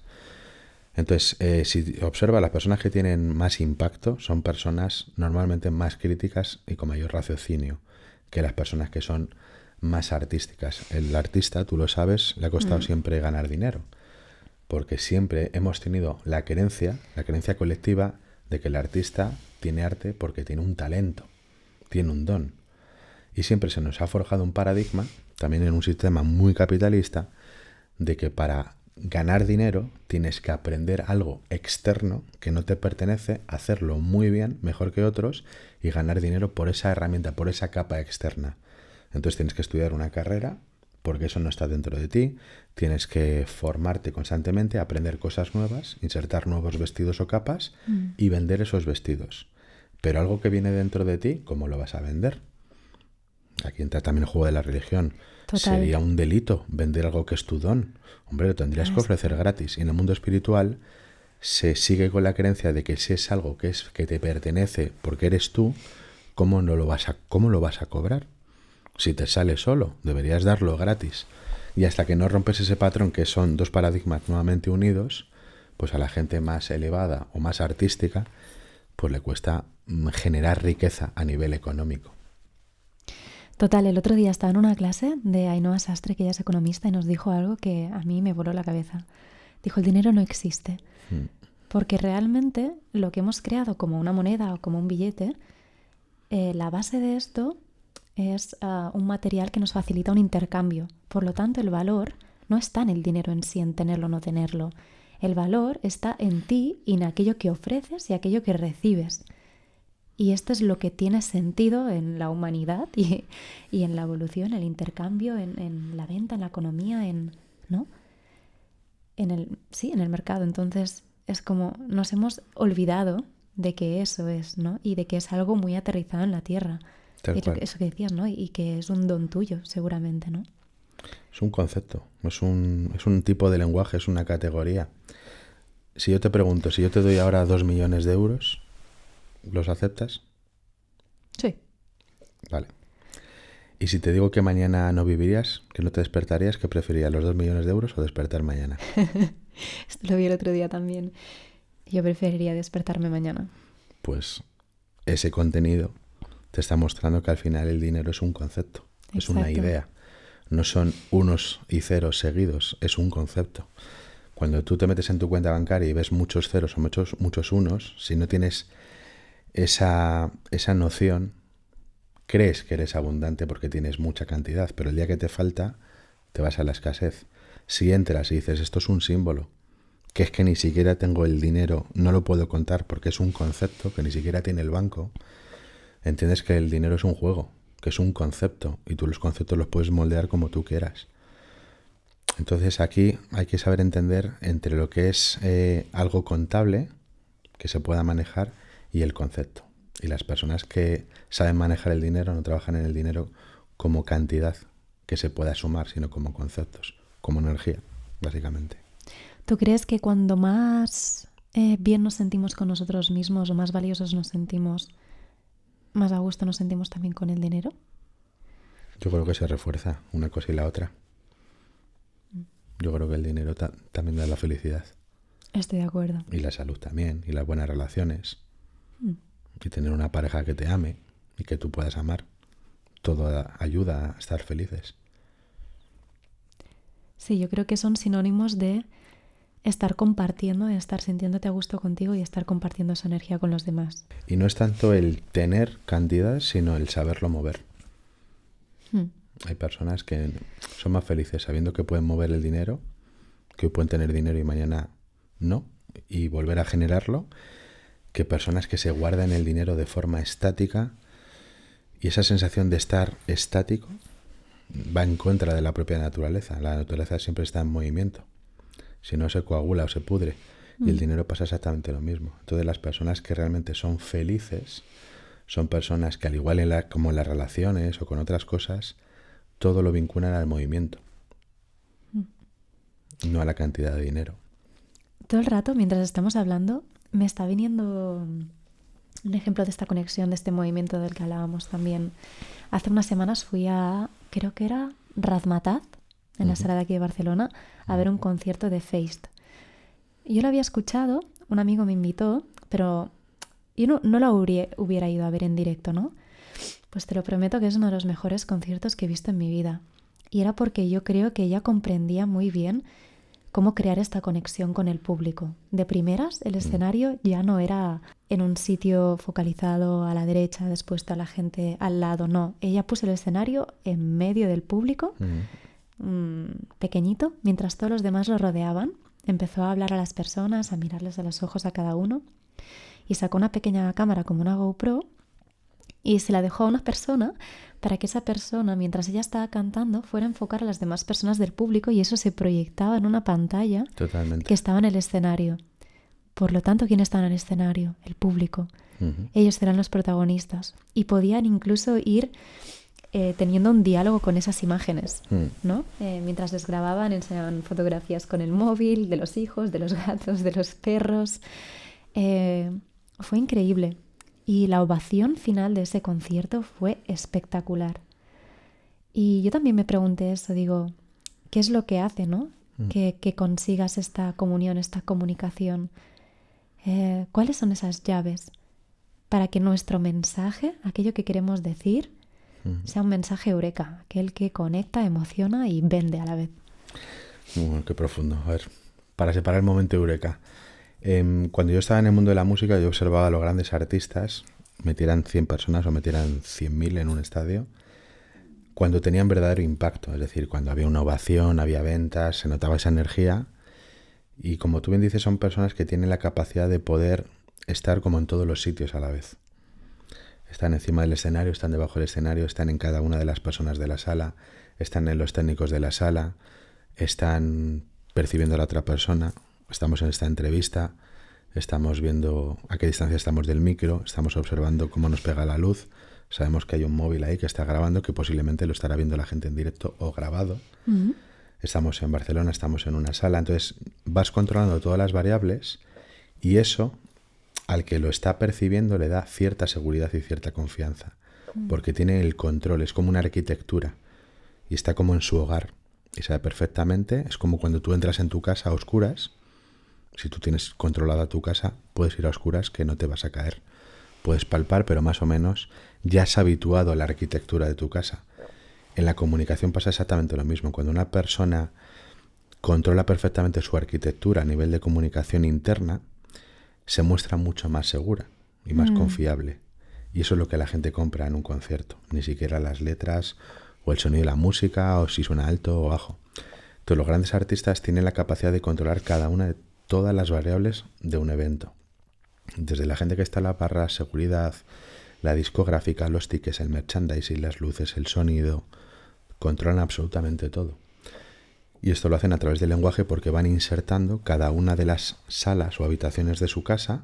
Entonces, si observa, las personas que tienen más impacto son personas normalmente más críticas y con mayor raciocinio que las personas que son más artísticas. El artista, tú lo sabes, le ha costado siempre ganar dinero, porque siempre hemos tenido la creencia colectiva de que el artista tiene arte porque tiene un talento, tiene un don. Y siempre se nos ha forjado un paradigma, también en un sistema muy capitalista, de que para ganar dinero tienes que aprender algo externo que no te pertenece, hacerlo muy bien, mejor que otros, y ganar dinero por esa herramienta, por esa capa externa. Entonces tienes que estudiar una carrera, porque eso no está dentro de ti, tienes que formarte constantemente, aprender cosas nuevas, insertar nuevos vestidos o capas y vender esos vestidos. Pero algo que viene dentro de ti, ¿cómo lo vas a vender? Aquí entra también el juego de la religión. Total. Sería un delito vender algo que es tu don. Hombre, lo tendrías que ofrecer gratis. Y en el mundo espiritual se sigue con la creencia de que si es algo que te pertenece porque eres tú, ¿cómo lo vas a cobrar? Si te sale solo, deberías darlo gratis. Y hasta que no rompes ese patrón, que son dos paradigmas nuevamente unidos, pues a la gente más elevada o más artística, pues le cuesta generar riqueza a nivel económico. Total, el otro día estaba en una clase de Ainhoa Sastre, que ella es economista, y nos dijo algo que a mí me voló la cabeza. Dijo, el dinero no existe. Porque realmente lo que hemos creado como una moneda o como un billete, la base de esto es un material que nos facilita un intercambio. Por lo tanto, el valor no está en el dinero en sí, en tenerlo o no tenerlo. El valor está en ti y en aquello que ofreces y aquello que recibes. Y esto es lo que tiene sentido en la humanidad y en la evolución, el intercambio, en la venta, en la economía, ¿no? En el mercado. Entonces es como nos hemos olvidado de que eso es, ¿no? Y de que es algo muy aterrizado en la tierra. Eso que decías, ¿no? Y que es un don tuyo, seguramente, ¿no? Es un concepto, es un tipo de lenguaje, es una categoría. Si yo te pregunto, si yo te doy ahora 2 millones de euros, ¿los aceptas? Sí. Vale. Y si te digo que mañana no vivirías, que no te despertarías, ¿qué preferirías, los 2 millones de euros o despertar mañana? Esto lo vi el otro día también. Yo preferiría despertarme mañana. Pues ese contenido te está mostrando que al final el dinero es un concepto, es una idea. No son unos y ceros seguidos, es un concepto. Cuando tú te metes en tu cuenta bancaria y ves muchos ceros o muchos unos, si no tienes esa noción, crees que eres abundante porque tienes mucha cantidad, pero el día que te falta, te vas a la escasez. Si entras y dices, esto es un símbolo, que es que ni siquiera tengo el dinero, no lo puedo contar porque es un concepto que ni siquiera tiene el banco, entiendes que el dinero es un juego, que es un concepto, y tú los conceptos los puedes moldear como tú quieras. Entonces aquí hay que saber entender entre lo que es algo contable, que se pueda manejar, y el concepto. Y las personas que saben manejar el dinero no trabajan en el dinero como cantidad que se pueda sumar, sino como conceptos, como energía, básicamente. ¿Tú crees que cuando más bien nos sentimos con nosotros mismos o más valiosos nos sentimos, más a gusto nos sentimos también con el dinero? Yo creo que se refuerza una cosa y la otra. Yo creo que el dinero también da la felicidad. Estoy de acuerdo. Y la salud también, y las buenas relaciones. Y tener una pareja que te ame y que tú puedas amar. Todo ayuda a estar felices. Sí, yo creo que son sinónimos de estar compartiendo, de estar sintiéndote a gusto contigo y estar compartiendo esa energía con los demás. Y no es tanto el tener cantidad, sino el saberlo mover. Hay personas que son más felices sabiendo que pueden mover el dinero, que hoy pueden tener dinero y mañana no, y volver a generarlo, que personas que se guardan el dinero de forma estática, y esa sensación de estar estático va en contra de la propia naturaleza. La naturaleza siempre está en movimiento. Si no, se coagula o se pudre. Y el dinero pasa exactamente lo mismo. Entonces las personas que realmente son felices son personas que, al igual como en las relaciones o con otras cosas, todo lo vinculan al movimiento. no a la cantidad de dinero. Todo el rato, mientras estamos hablando, me está viniendo un ejemplo de esta conexión, de este movimiento del que hablábamos también. Hace unas semanas fui a, creo que era Razmataz, en la sala de aquí de Barcelona, a ver un concierto de Feist. Yo lo había escuchado, un amigo me invitó, pero yo no lo hubiera ido a ver en directo, ¿no? Pues te lo prometo que es uno de los mejores conciertos que he visto en mi vida. Y era porque yo creo que ella comprendía muy bien cómo crear esta conexión con el público. De primeras, el escenario ya no era en un sitio focalizado a la derecha, después a la gente al lado, no. Ella puso el escenario en medio del público, pequeñito, mientras todos los demás lo rodeaban. Empezó a hablar a las personas, a mirarles a los ojos a cada uno, y sacó una pequeña cámara como una GoPro y se la dejó a una persona para que esa persona, mientras ella estaba cantando, fuera a enfocar a las demás personas del público, y eso se proyectaba en una pantalla Totalmente. que estaba en el escenario. Por lo tanto, ¿quién estaba en el escenario? El público. Ellos eran los protagonistas y podían incluso ir teniendo un diálogo con esas imágenes, ¿no? Mientras les grababan, enseñaban fotografías con el móvil, de los hijos, de los gatos, de los perros. Fue increíble. Y la ovación final de ese concierto fue espectacular. Y yo también me pregunté eso, digo, ¿qué es lo que hace, no? Que consigas esta comunión, esta comunicación. ¿Cuáles son esas llaves para que nuestro mensaje, aquello que queremos decir, sea un mensaje eureka, aquel que conecta, emociona y vende a la vez? Qué profundo. A ver, para separar el momento eureka. Cuando yo estaba en el mundo de la música, yo observaba a los grandes artistas, metieran 100 personas o metieran 100.000 en un estadio, cuando tenían verdadero impacto. Es decir, cuando había una ovación, había ventas, se notaba esa energía. Y como tú bien dices, son personas que tienen la capacidad de poder estar como en todos los sitios a la vez. Están encima del escenario, están debajo del escenario, están en cada una de las personas de la sala, están en los técnicos de la sala, están percibiendo a la otra persona, estamos en esta entrevista, estamos viendo a qué distancia estamos del micro, estamos observando cómo nos pega la luz, sabemos que hay un móvil ahí que está grabando, que posiblemente lo estará viendo la gente en directo o grabado. Estamos en Barcelona, estamos en una sala, entonces vas controlando todas las variables y eso al que lo está percibiendo le da cierta seguridad y cierta confianza, porque tiene el control, es como una arquitectura y está como en su hogar y sabe perfectamente, es como cuando tú entras en tu casa a oscuras, si tú tienes controlada tu casa, puedes ir a oscuras que no te vas a caer, puedes palpar, pero más o menos ya has habituado a la arquitectura de tu casa. En la comunicación pasa exactamente lo mismo. Cuando una persona controla perfectamente su arquitectura a nivel de comunicación interna, se muestra mucho más segura y más confiable. Y eso es lo que la gente compra en un concierto. Ni siquiera las letras o el sonido de la música o si suena alto o bajo. Entonces los grandes artistas tienen la capacidad de controlar cada una de todas las variables de un evento. Desde la gente que está en la barra, seguridad, la discográfica, los tickets, el merchandising, las luces, el sonido, controlan absolutamente todo. Y esto lo hacen a través del lenguaje porque van insertando cada una de las salas o habitaciones de su casa,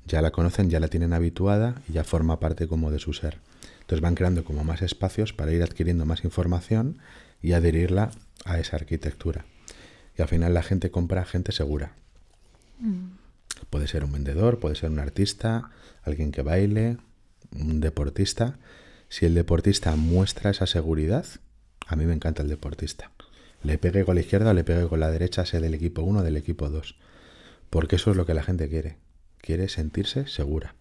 ya la conocen, ya la tienen habituada y ya forma parte como de su ser. Entonces van creando como más espacios para ir adquiriendo más información y adherirla a esa arquitectura. Y al final la gente compra gente segura. Puede ser un vendedor, puede ser un artista, alguien que baile, un deportista. Si el deportista muestra esa seguridad, a mí me encanta el deportista. Le pegue con la izquierda o le pegue con la derecha, sea del equipo 1 o del equipo 2. Porque eso es lo que la gente quiere. Quiere sentirse segura.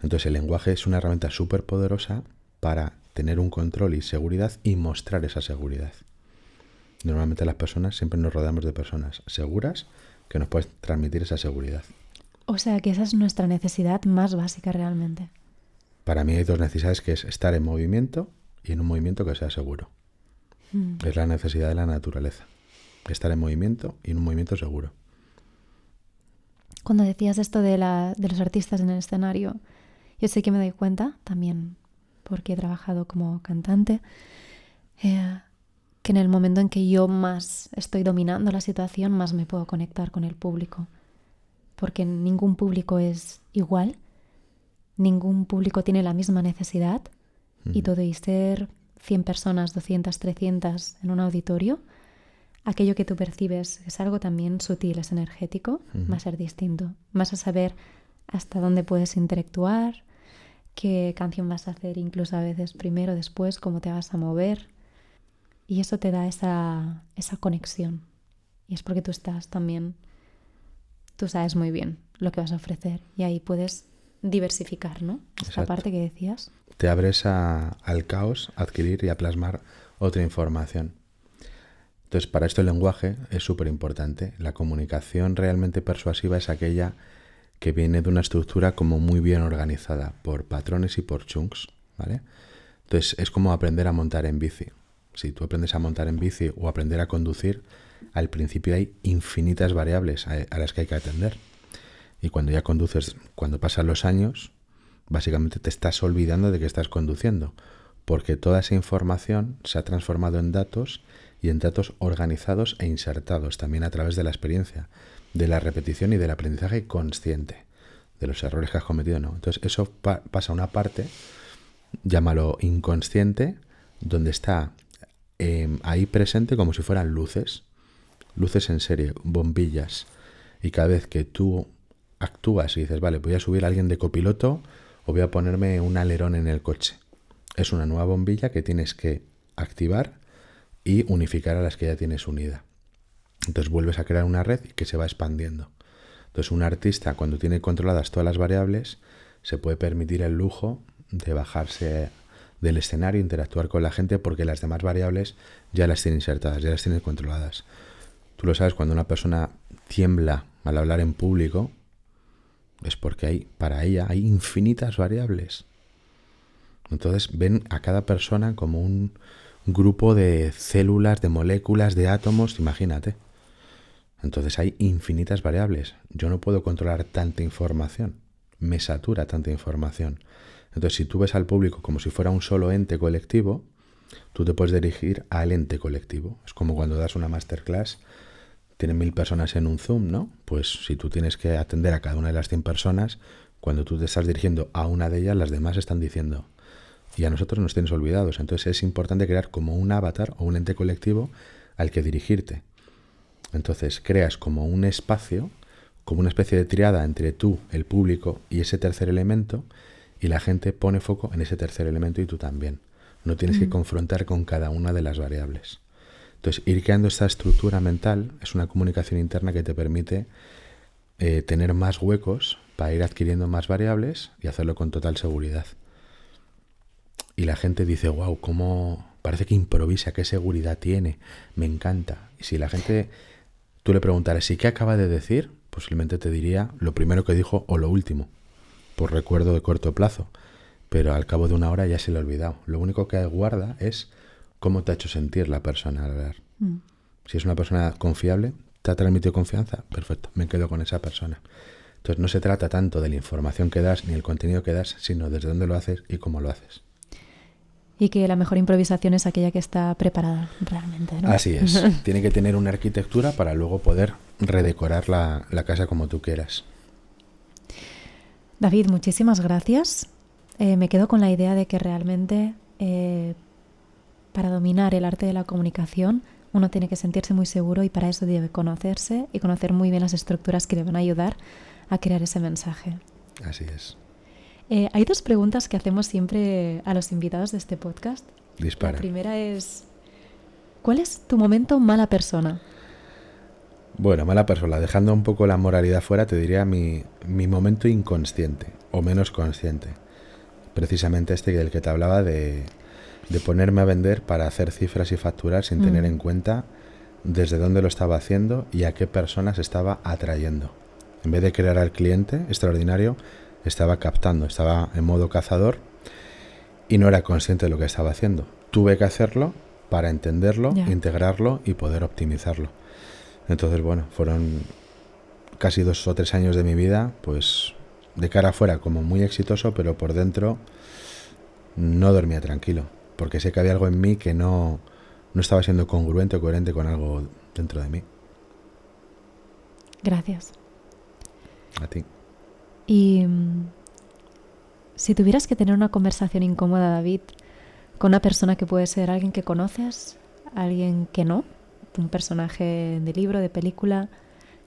Entonces el lenguaje es una herramienta súper poderosa para tener un control y seguridad y mostrar esa seguridad. Normalmente las personas siempre nos rodeamos de personas seguras que nos pueden transmitir esa seguridad. O sea que esa es nuestra necesidad más básica realmente. Para mí hay dos necesidades, que es estar en movimiento y en un movimiento que sea seguro. Es la necesidad de la naturaleza. Estar en movimiento y en un movimiento seguro. Cuando decías esto de los artistas en el escenario, yo sé que me doy cuenta, también porque he trabajado como cantante, que en el momento en que yo más estoy dominando la situación, más me puedo conectar con el público. Porque ningún público es igual, ningún público tiene la misma necesidad y todo y ser 100 personas, 200, 300 en un auditorio, aquello que tú percibes es algo también sutil, es energético, va a ser distinto. Vas a saber hasta dónde puedes interactuar, qué canción vas a hacer, incluso a veces primero, después, cómo te vas a mover. Y eso te da esa conexión. Y es porque tú sabes muy bien lo que vas a ofrecer. Y ahí puedes diversificar, ¿no? Esta parte que decías. Te abres al caos, a adquirir y a plasmar otra información. Entonces, para esto el lenguaje es súper importante. La comunicación realmente persuasiva es aquella que viene de una estructura como muy bien organizada por patrones y por chunks, ¿vale? Entonces, es como aprender a montar en bici. Si tú aprendes a montar en bici o aprender a conducir, al principio hay infinitas variables a las que hay que atender. Y cuando ya conduces, cuando pasan los años, básicamente te estás olvidando de que estás conduciendo, porque toda esa información se ha transformado en datos y en datos organizados e insertados también a través de la experiencia, de la repetición y del aprendizaje consciente, de los errores que has cometido, ¿no? Entonces eso pasa a una parte, llámalo inconsciente, donde está ahí presente como si fueran luces en serie, bombillas, y cada vez que tú actúas y dices, vale, voy a subir a alguien de copiloto o voy a ponerme un alerón en el coche, es una nueva bombilla que tienes que activar y unificar a las que ya tienes unida. Entonces vuelves a crear una red que se va expandiendo. Entonces un artista, cuando tiene controladas todas las variables, se puede permitir el lujo de bajarse del escenario, interactuar con la gente, porque las demás variables ya las tiene insertadas, ya las tiene controladas. Tú lo sabes, cuando una persona tiembla al hablar en público, es porque para ella hay infinitas variables. Entonces ven a cada persona como un grupo de células, de moléculas, de átomos, imagínate. Entonces hay infinitas variables. Yo no puedo controlar tanta información. Me satura tanta información. Entonces, si tú ves al público como si fuera un solo ente colectivo, tú te puedes dirigir al ente colectivo. Es como cuando das una masterclass, tienen 1000 personas en un Zoom, ¿no? Pues si tú tienes que atender a cada una de las 100 personas, cuando tú te estás dirigiendo a una de ellas, las demás están diciendo, y a nosotros nos tienes olvidados. Entonces es importante crear como un avatar o un ente colectivo al que dirigirte. Entonces creas como un espacio, como una especie de triada entre tú, el público y ese tercer elemento, y la gente pone foco en ese tercer elemento y tú también. No tienes que confrontar con cada una de las variables. Entonces, ir creando esta estructura mental es una comunicación interna que te permite tener más huecos para ir adquiriendo más variables y hacerlo con total seguridad. Y la gente dice, wow, cómo parece que improvisa, qué seguridad tiene, me encanta. Y si la gente, tú le preguntaras, ¿y qué acaba de decir? Posiblemente te diría lo primero que dijo o lo último, por recuerdo de corto plazo. Pero al cabo de una hora ya se le ha olvidado. Lo único que guarda es cómo te ha hecho sentir la persona al hablar. Si es una persona confiable, te ha transmitido confianza, perfecto, me quedo con esa persona. Entonces no se trata tanto de la información que das ni el contenido que das, sino desde dónde lo haces y cómo lo haces. Y que la mejor improvisación es aquella que está preparada realmente, ¿no? Así es. Tiene que tener una arquitectura para luego poder redecorar la casa como tú quieras. David, muchísimas gracias. Me quedo con la idea de que realmente para dominar el arte de la comunicación uno tiene que sentirse muy seguro, y para eso debe conocerse y conocer muy bien las estructuras que le van a ayudar a crear ese mensaje. Así es. Hay 2 preguntas que hacemos siempre a los invitados de este podcast. Dispara. La primera es, ¿cuál es tu momento mala persona? Bueno, mala persona. Dejando un poco la moralidad fuera, te diría mi momento inconsciente o menos consciente. Precisamente este del que te hablaba de ponerme a vender para hacer cifras y facturar sin tener en cuenta desde dónde lo estaba haciendo y a qué personas estaba atrayendo. En vez de crear al cliente extraordinario, estaba captando, estaba en modo cazador y no era consciente de lo que estaba haciendo. Tuve que hacerlo para entenderlo, integrarlo y poder optimizarlo. Entonces, bueno, fueron casi 2 o 3 años de mi vida, pues de cara afuera como muy exitoso, pero por dentro no dormía tranquilo, porque sé que había algo en mí que no estaba siendo congruente o coherente con algo dentro de mí. Gracias. A ti. Y si tuvieras que tener una conversación incómoda, David, con una persona que puede ser alguien que conoces, alguien que no, un personaje de libro, de película,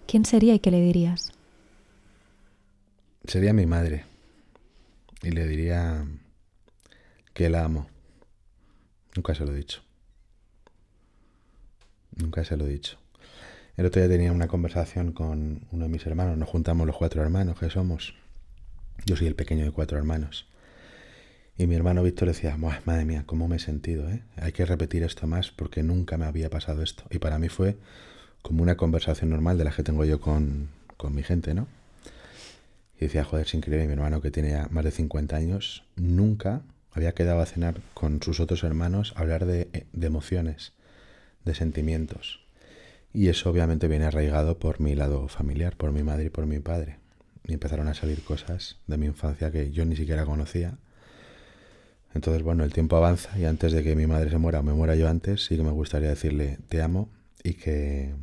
¿quién sería y qué le dirías? Sería mi madre. Y le diría que la amo. Nunca se lo he dicho. Nunca se lo he dicho. El otro día tenía una conversación con uno de mis hermanos. Nos juntamos los 4 hermanos que somos. Yo soy el pequeño de 4 hermanos. Y mi hermano Víctor decía, madre mía, cómo me he sentido, ¿eh? Hay que repetir esto más porque nunca me había pasado esto. Y para mí fue como una conversación normal de las que tengo yo con mi gente, ¿no? Y decía, joder, es increíble, mi hermano que tiene ya más de 50 años, nunca había quedado a cenar con sus otros hermanos a hablar de emociones, de sentimientos. Y eso obviamente viene arraigado por mi lado familiar, por mi madre y por mi padre. Y empezaron a salir cosas de mi infancia que yo ni siquiera conocía. Entonces, bueno, el tiempo avanza y antes de que mi madre se muera o me muera yo antes, sí que me gustaría decirle te amo y que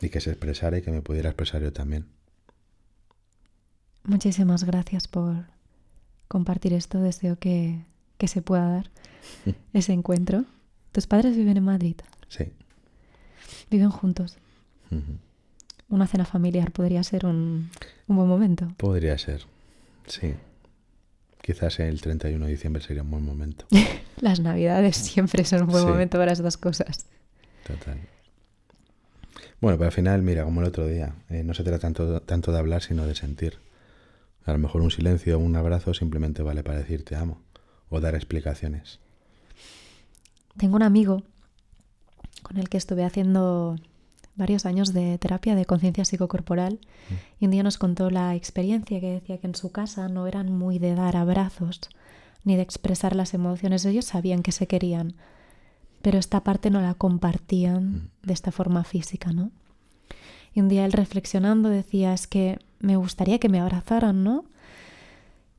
se expresara y que me pudiera expresar yo también. Muchísimas gracias por compartir esto. Deseo que se pueda dar ese encuentro. ¿Tus padres viven en Madrid? Sí. ¿Viven juntos? Uh-huh. Una cena familiar podría ser un buen momento. Podría ser, sí. Quizás el 31 de diciembre sería un buen momento. Las Navidades siempre son un buen momento para estas cosas. Total. Bueno, pero al final, mira, como el otro día, no se trata tanto de hablar, sino de sentir. A lo mejor un silencio o un abrazo simplemente vale para decir te amo o dar explicaciones. Tengo un amigo con el que estuve haciendo varios años de terapia de conciencia psicocorporal y un día nos contó la experiencia que decía que en su casa no eran muy de dar abrazos ni de expresar las emociones. Ellos sabían que se querían, pero esta parte no la compartían de esta forma física, ¿no? Y un día él reflexionando decía, es que me gustaría que me abrazaran, ¿no?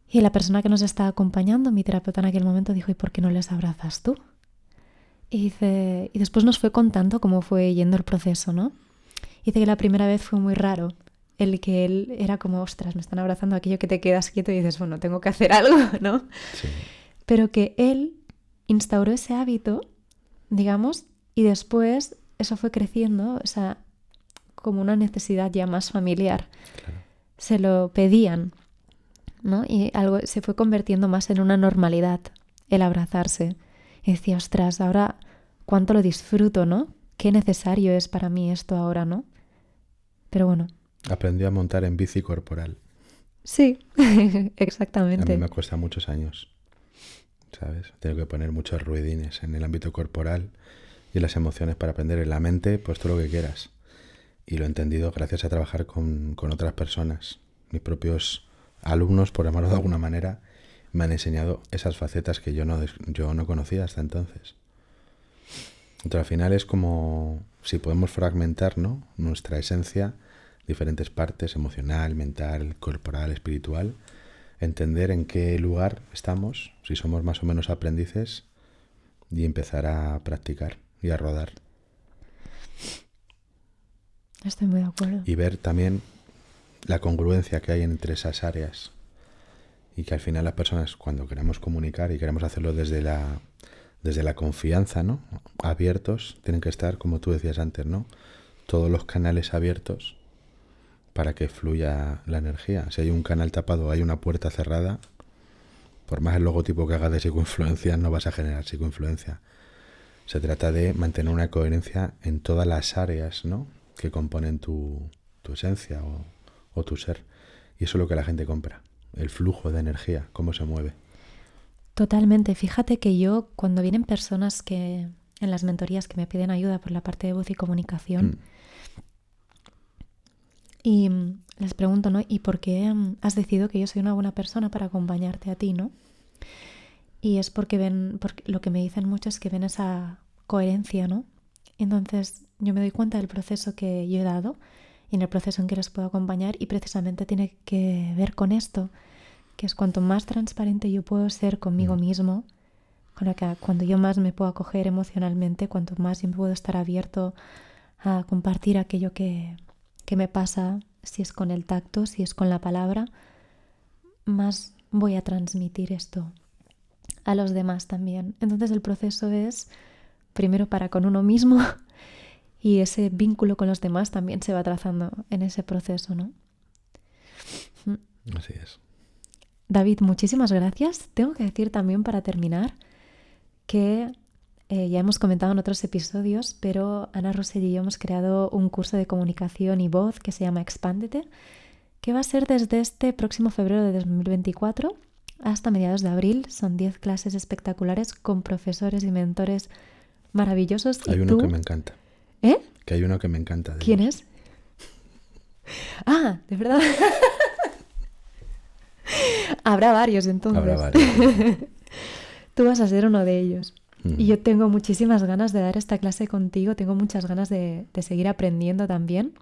Y la persona que nos estaba acompañando, mi terapeuta en aquel momento, dijo, ¿y por qué no les abrazas tú? Y después nos fue contando cómo fue yendo el proceso, ¿no? Dice que la primera vez fue muy raro, el que él era como, ostras, me están abrazando, aquello que te quedas quieto y dices, bueno, tengo que hacer algo, ¿no? Sí. Pero que él instauró ese hábito, digamos, y después eso fue creciendo, o sea, como una necesidad ya más familiar. Claro. Se lo pedían, ¿no? Y algo se fue convirtiendo más en una normalidad, el abrazarse. Y decía, ostras, ahora cuánto lo disfruto, ¿no? Qué necesario es para mí esto ahora, ¿no? Pero bueno. Aprendió a montar en bici corporal. Sí, exactamente. A mí me cuesta muchos años, ¿sabes? Tengo que poner muchos ruidines en el ámbito corporal y en las emociones para aprender en la mente, pues todo lo que quieras. Y lo he entendido gracias a trabajar con otras personas. Mis propios alumnos, por llamarlo de alguna manera, me han enseñado esas facetas que yo no conocía hasta entonces. Entonces al final es como si podemos fragmentar, ¿no?, nuestra esencia, diferentes partes, emocional, mental, corporal, espiritual, entender en qué lugar estamos, si somos más o menos aprendices, y empezar a practicar y a rodar. Estoy muy de acuerdo. Y ver también la congruencia que hay entre esas áreas. Y que al final las personas, cuando queremos comunicar y queremos hacerlo desde la confianza, ¿no?, abiertos, tienen que estar, como tú decías antes, ¿no?, todos los canales abiertos para que fluya la energía. Si hay un canal tapado o hay una puerta cerrada, por más el logotipo que hagas de psicoinfluencia, no vas a generar psicoinfluencia. Se trata de mantener una coherencia en todas las áreas, ¿no?, que componen tu esencia o tu ser. Y eso es lo que la gente compra. El flujo de energía, cómo se mueve. Totalmente. Fíjate que yo, cuando vienen personas que en las mentorías que me piden ayuda por la parte de voz y comunicación, y les pregunto, ¿no?, ¿y por qué has decidido que yo soy una buena persona para acompañarte a ti, ¿no? Y es porque lo que me dicen mucho es que ven esa coherencia, ¿no? Entonces yo me doy cuenta del proceso que yo he dado y en el proceso en que les puedo acompañar, y precisamente tiene que ver con esto, que es cuanto más transparente yo puedo ser conmigo mismo, cuando yo más me puedo acoger emocionalmente, cuanto más yo puedo estar abierto a compartir aquello que me pasa, si es con el tacto, si es con la palabra, más voy a transmitir esto a los demás también. Entonces el proceso es primero para con uno mismo Y ese vínculo con los demás también se va trazando en ese proceso, ¿no? Así es. David, muchísimas gracias. Tengo que decir también para terminar que ya hemos comentado en otros episodios, pero Ana Rossell y yo hemos creado un curso de comunicación y voz que se llama Expándete, que va a ser desde este próximo febrero de 2024 hasta mediados de abril. Son 10 clases espectaculares con profesores y mentores maravillosos. Hay uno que me encanta. ¿Eh? Que hay uno que me encanta. ¿Quién es? Ah, de verdad. Habrá varios entonces. Habrá varios. Tú vas a ser uno de ellos. Y yo tengo muchísimas ganas de dar esta clase contigo, tengo muchas ganas de seguir aprendiendo también.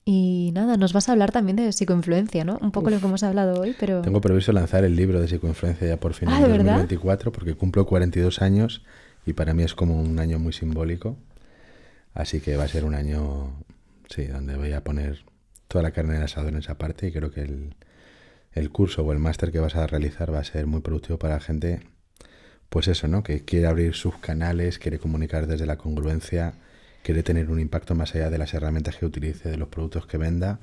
Y nada, nos vas a hablar también de psicoinfluencia, ¿no? Un poco lo que hemos hablado hoy, pero... Tengo previsto lanzar el libro de psicoinfluencia ya por fin en ¿de verdad? 2024, porque cumplo 42 años y para mí es como un año muy simbólico. Así que va a ser un año, sí, donde voy a poner toda la carne en el asador en esa parte, y creo que el curso o el máster que vas a realizar va a ser muy productivo para la gente, pues eso, ¿no? Que quiere abrir sus canales, quiere comunicar desde la congruencia, quiere tener un impacto más allá de las herramientas que utilice, de los productos que venda,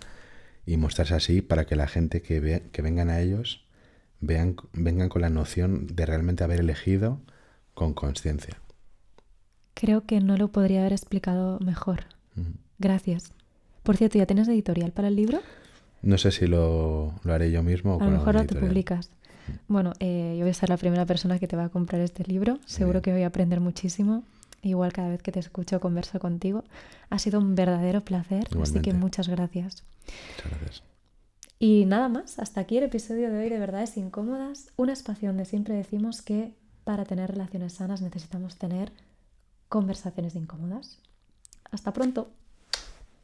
y mostrarse así para que la gente que vengan a ellos vengan con la noción de realmente haber elegido con consciencia. Creo que no lo podría haber explicado mejor. Gracias. Por cierto, ¿ya tienes editorial para el libro? No sé si lo haré yo mismo o con a lo mejor alguna lo te editorial. publicas. Bueno, yo voy a ser la primera persona que te va a comprar este libro. Seguro que voy a aprender muchísimo. Igual cada vez que te escucho converso contigo. Ha sido un verdadero placer. Igualmente. Así que muchas gracias. Muchas gracias. Y nada más. Hasta aquí el episodio de hoy de Verdades Incómodas. Un espacio donde siempre decimos que para tener relaciones sanas necesitamos tener conversaciones incómodas. Hasta pronto.